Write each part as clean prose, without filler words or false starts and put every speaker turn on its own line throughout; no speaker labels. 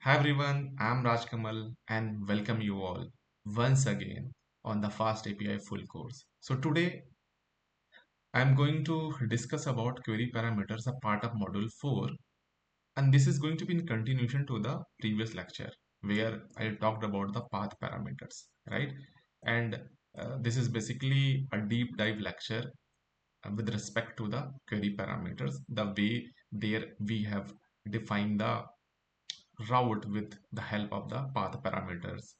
Hi everyone, I'm Rajkamal and welcome you all once again on the Fast API full course. So today I'm going to discuss about query parameters, a part of module 4, and this is going to be in continuation to the previous lecture where I talked about the path parameters, right? And this is basically a deep dive lecture with respect to the query parameters, the way there we have defined the route with the help of the path parameters,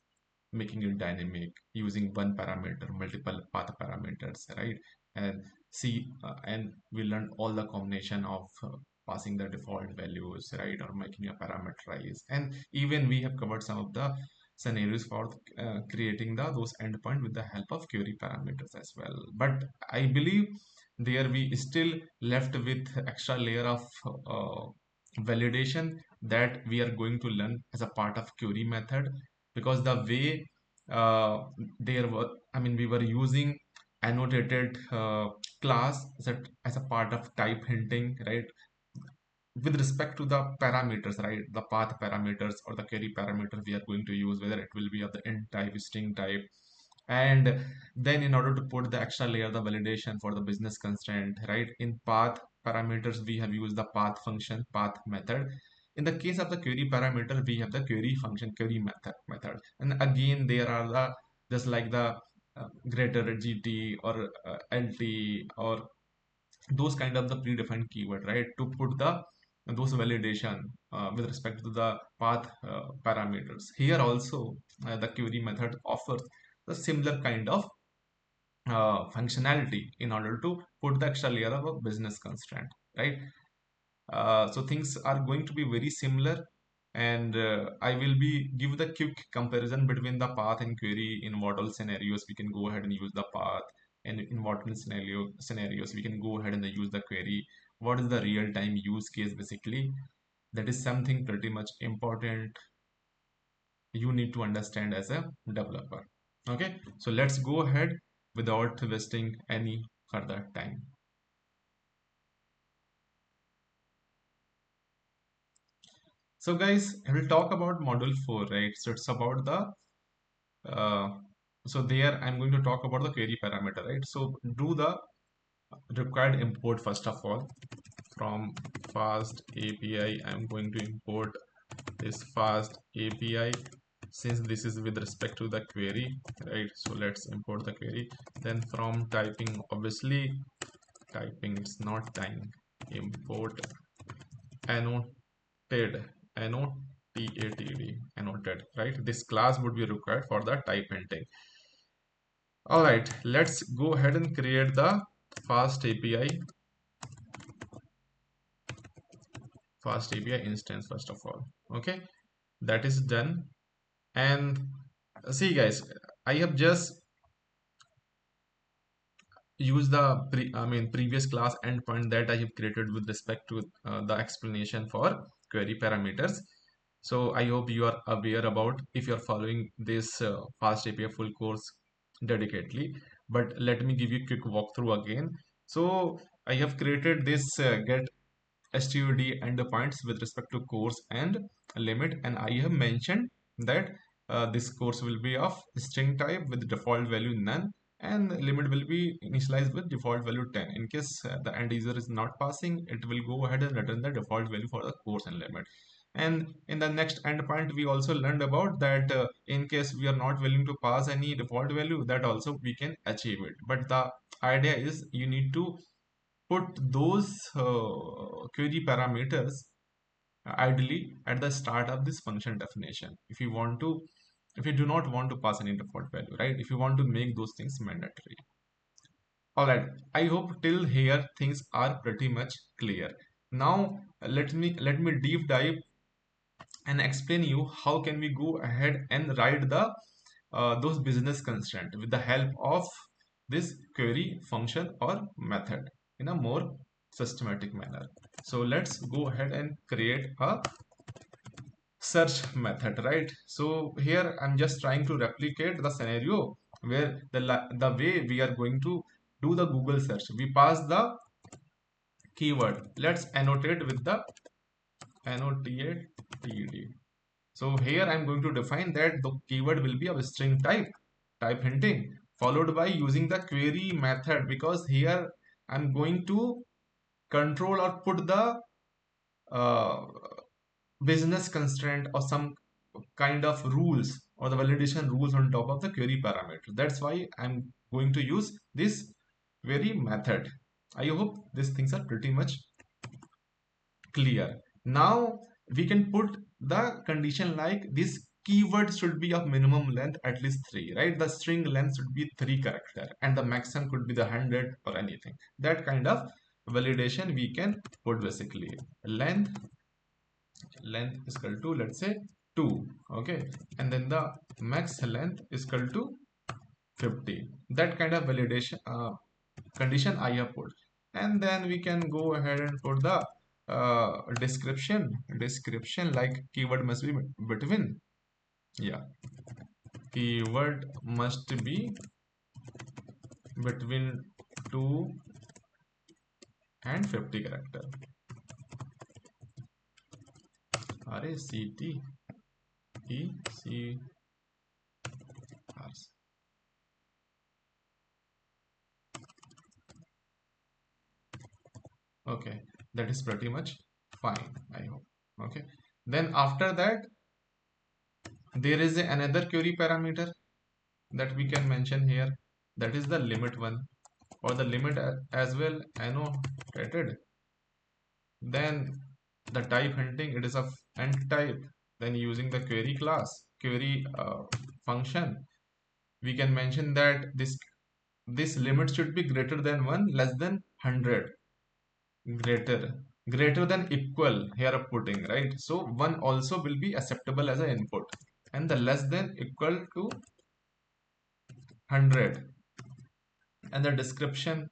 making it dynamic using one parameter, multiple path parameters, right? And and we learned all the combination of passing the default values, right, or making a parameterize, and even we have covered some of the scenarios for creating those endpoint with the help of query parameters as well. But I believe there we still left with extra layer of validation that we are going to learn as a part of query method, because the way there were I mean we were using annotated class as a part of type hinting, right, with respect to the parameters, right, the path parameters or the query parameter we are going to use, whether it will be of the int type, string type. And then in order to put the extra layer, the validation for the business constraint, right, in path parameters we have used the path function, path method. In the case of the query parameter, we have the query function, query method. And again there are the just like the greater gt or lt or those kind of the predefined keyword, right, to put the those validation with respect to the path parameters. Here also the query method offers the similar kind of functionality in order to put the extra layer of a business constraint, right? So things are going to be very similar, and I will be give the quick comparison between the path and query. In what all scenarios we can go ahead and use the path, and in what all scenarios we can go ahead and use the query. What is the real time use case basically? That is something pretty much important you need to understand as a developer. Okay, so let's go ahead without wasting any further time. So guys, we'll talk about module 4, right? So it's about the uh, so there I'm going to talk about the query parameter, right? So do the required import first of all. From fast API I'm going to import this fast API, since this is with respect to the query, right? So let's import the query. Then from typing, obviously typing, it's not tying, import annotated, annotated, right? This class would be required for the type hinting. All right, let's go ahead and create the fast API instance first of all. Okay, that is done. And see guys, I have just used the previous class endpoint that I have created with respect to the explanation for query parameters. So I hope you are aware about if you are following this fast API full course dedicatedly. But let me give you a quick walkthrough again. So I have created this get stud endpoints with respect to course and limit, and I have mentioned that this course will be of string type with default value none, and limit will be initialized with default value 10. In case the end user is not passing, it will go ahead and return the default value for the course and limit. And in the next endpoint we also learned about that in case we are not willing to pass any default value, that also we can achieve it. But the idea is you need to put those query parameters ideally at the start of this function definition, if you do not want to pass any default value, right, if you want to make those things mandatory. All right, I hope till here things are pretty much clear. Now let me deep dive and explain you how can we go ahead and write the those business constraint with the help of this query function or method in a more systematic manner. So let's go ahead and create a search method, right? So here I'm just trying to replicate the scenario where the way we are going to do the Google search. We pass the keyword. Let's annotate with the annotate td. So here I'm going to define that the keyword will be of string type hinting, followed by using the query method, because here I'm going to control or put the uh, business constraint or some kind of rules or the validation rules on top of the query parameter. That's why I'm going to use this query method. I hope these things are pretty much clear. Now we can put the condition like this keyword should be of minimum length at least 3, right? The string length should be 3 character and the maximum could be the 100 or anything. That kind of validation we can put basically. Length is equal to, let's say, 2, okay, and then the max length is equal to 50. That kind of validation condition I have put. And then we can go ahead and put the description like keyword must be between, yeah, keyword must be between 2 and 50 character. RACTECR. Okay, that is pretty much fine, I hope. Okay, then after that there is another query parameter that we can mention here, that is the limit one, or the limit as well annotated. Then the type hunting, it is of int type. Then using the query function, we can mention that this limit should be greater than 1, less than 100, greater greater than equal here of putting, right? So 1 also will be acceptable as an input, and the less than equal to 100. And the description,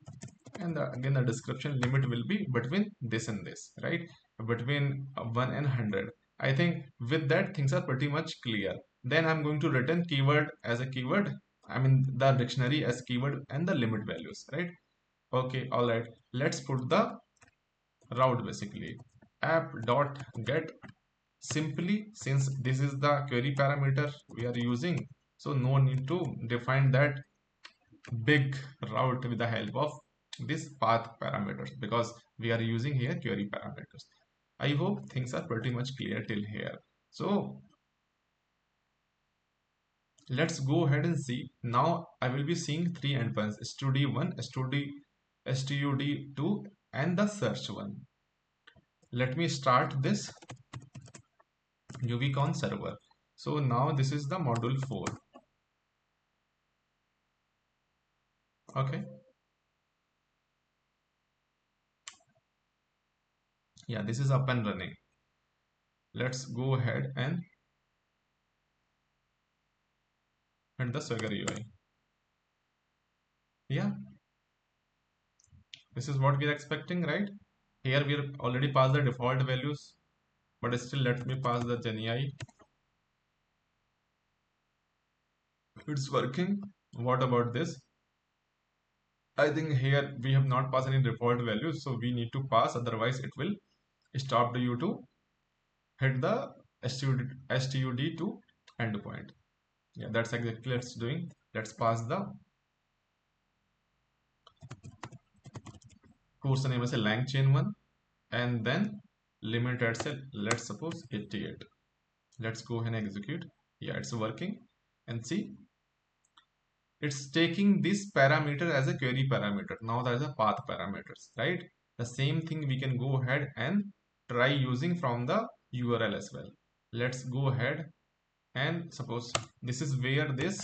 and again the description limit will be between this and this, right? Between 1 and 100. I think with that things are pretty much clear. Then I'm going to return keyword as a keyword, I mean the dictionary as keyword, and the limit values, right? Okay, all right, let's put the route basically. App dot get, simply, since this is the query parameter we are using, so no need to define that big route with the help of this path parameters, because we are using here query parameters. I hope things are pretty much clear till here. So let's go ahead and see. Now I will be seeing three endpoints: stud1, stud2, and the search one. Let me start this UVCon server. So now this is the module 4. Okay, yeah, this is up and running. Let's go ahead and hit the Swagger UI. Yeah, this is what we are expecting, right? Here we are already passed the default values, but still let me pass the genai. It's working. What about this? I think here we have not passed any default values, so we need to pass, otherwise it will stop you to hit the stud2 endpoint. Yeah, that's exactly let's doing. Let's pass the course name as a lang chain one, and then limit at say, let's suppose 88. Let's go ahead and execute. Yeah, it's working. And see, it's taking this parameter as a query parameter. Now there is a path parameters, right? The same thing we can go ahead and try using from the URL as well. Let's go ahead and suppose this is where this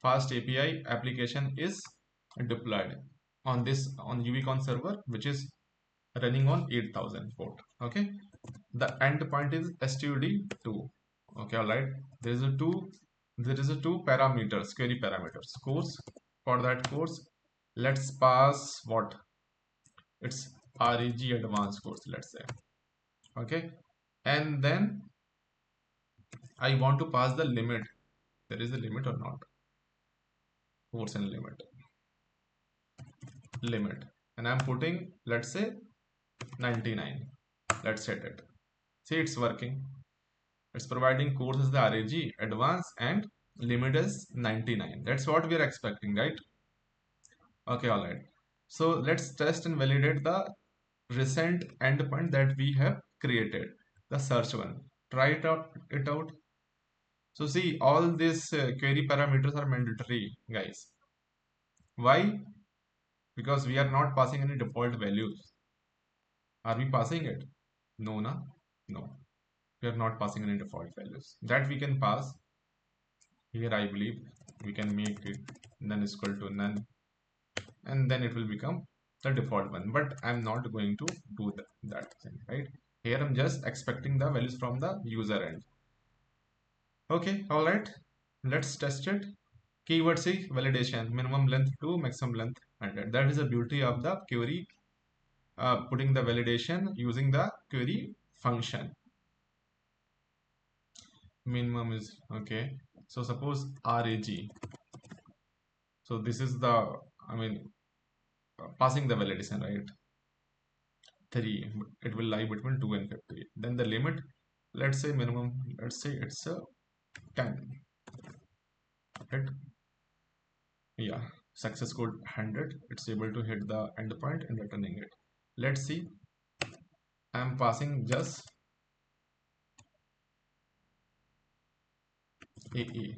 FastAPI application is deployed on this on UVCon server, which is running on 8000 port. Okay, the endpoint is stud2. Okay, all right, there is a two parameters, query parameters, course. For that course, let's pass what, it's reg advanced course, let's say. Okay, and then I want to pass the limit. There is a limit or not? Course and limit, and I'm putting, let's say, 99. Let's set it. See, it's working. It's providing course as the RAG, advanced, and limit is 99. That's what we are expecting, right? Okay, all right. So let's test and validate the recent endpoint that we have created, the search one. Try it out. So see, all these query parameters are mandatory, guys. Why? Because we are not passing any default values. Are we passing it? No, na? No. We are not passing any default values. That we can pass. Here I believe we can make it none is equal to none, and then it will become the default one. But I'm not going to do that thing, right? Here I'm just expecting the values from the user end. Okay, all right. Let's test it. Keyword C validation, minimum length to maximum length 100. That is the beauty of the query, putting the validation using the query function. Minimum is okay. So suppose RAG. So this is the, I mean, passing the validation, right? 3. It will lie between 2 and 50. Then the limit, let's say minimum, let's say it's a 10. Right? Yeah. Success code 100. It's able to hit the endpoint and returning it. Let's see. I'm passing just AA.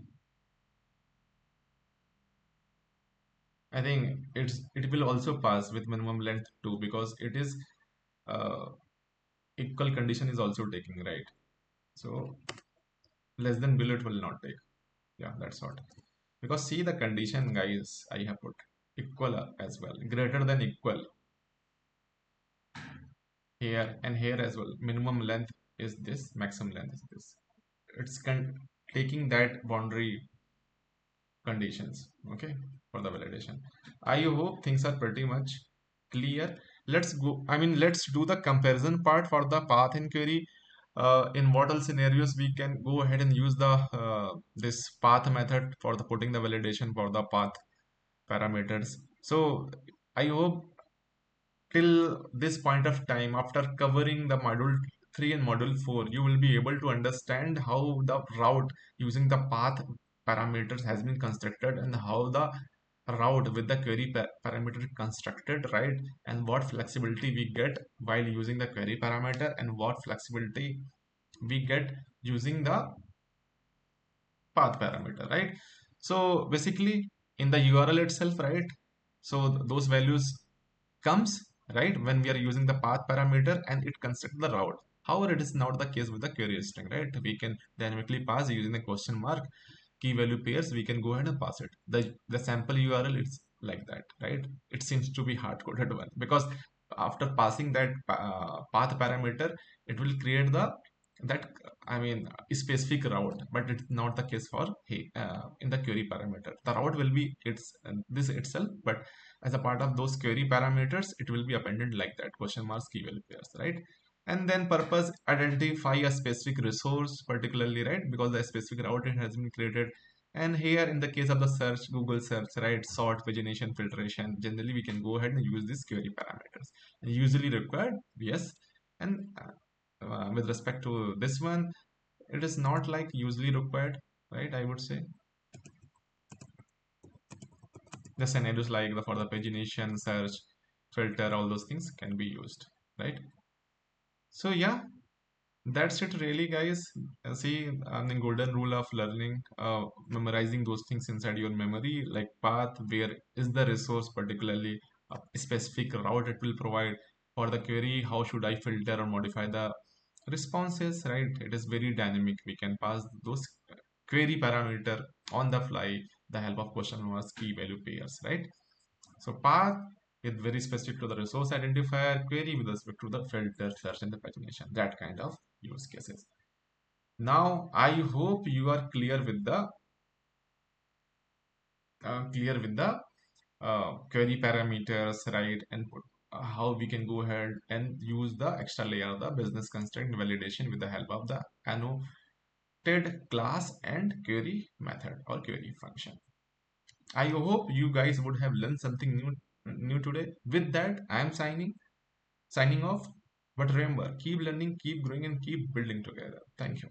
I think it will also pass with minimum length too, because it is uh, equal condition is also taking, right? So less than below it will not take. Yeah, that's what. Because see the condition, guys, I have put equal as well, greater than equal here and here as well. Minimum length is this, maximum length is this. It's taking that boundary conditions, okay, for the validation. I hope things are pretty much clear. Let's go, I mean, let's do the comparison part for the path inquiry. In what all scenarios we can go ahead and use the this path method for the putting the validation for the path parameters. So I hope till this point of time, after covering the module 3 and module 4, you will be able to understand how the route using the path parameters has been constructed, and how the route with the query parameter constructed, right? And what flexibility we get while using the query parameter, and what flexibility we get using the path parameter, right? So basically in the URL itself, right? So those values comes, right, when we are using the path parameter and it constructs the route. However, it is not the case with the query string, right? We can dynamically pass using the question mark key value pairs. We can go ahead and pass it. The sample URL is like that, right? It seems to be hard coded one, because after passing that path parameter, it will create the that I mean specific route, but it's not the case for hey in the query parameter. The route will be it's this itself, but as a part of those query parameters, it will be appended like that, question marks key value pairs, right? And then purpose, identify a specific resource particularly, right, because the specific route it has been created. And here in the case of the search, Google search, right, sort, pagination, filtration, generally we can go ahead and use these query parameters, usually required, yes. And with respect to this one, it is not like usually required, right? I would say the scenarios like the for the pagination, search, filter, all those things can be used, right? So yeah, that's it really, guys. See, the golden rule of learning, memorizing those things inside your memory, like path, where is the resource, particularly a specific route it will provide for the query, how should I filter or modify the responses, right? It is very dynamic. We can pass those query parameter on the fly, the help of question marks, key value pairs, right? So path is very specific to the resource identifier, query with respect to the filter, search, and the pagination, that kind of use cases. Now, I hope you are clear with the query parameters, right? And how we can go ahead and use the extra layer, the business constraint validation with the help of the annotated class and query method or query function. I hope you guys would have learned something new today. With that, I am signing off. But remember, keep learning, keep growing, and keep building together. Thank you.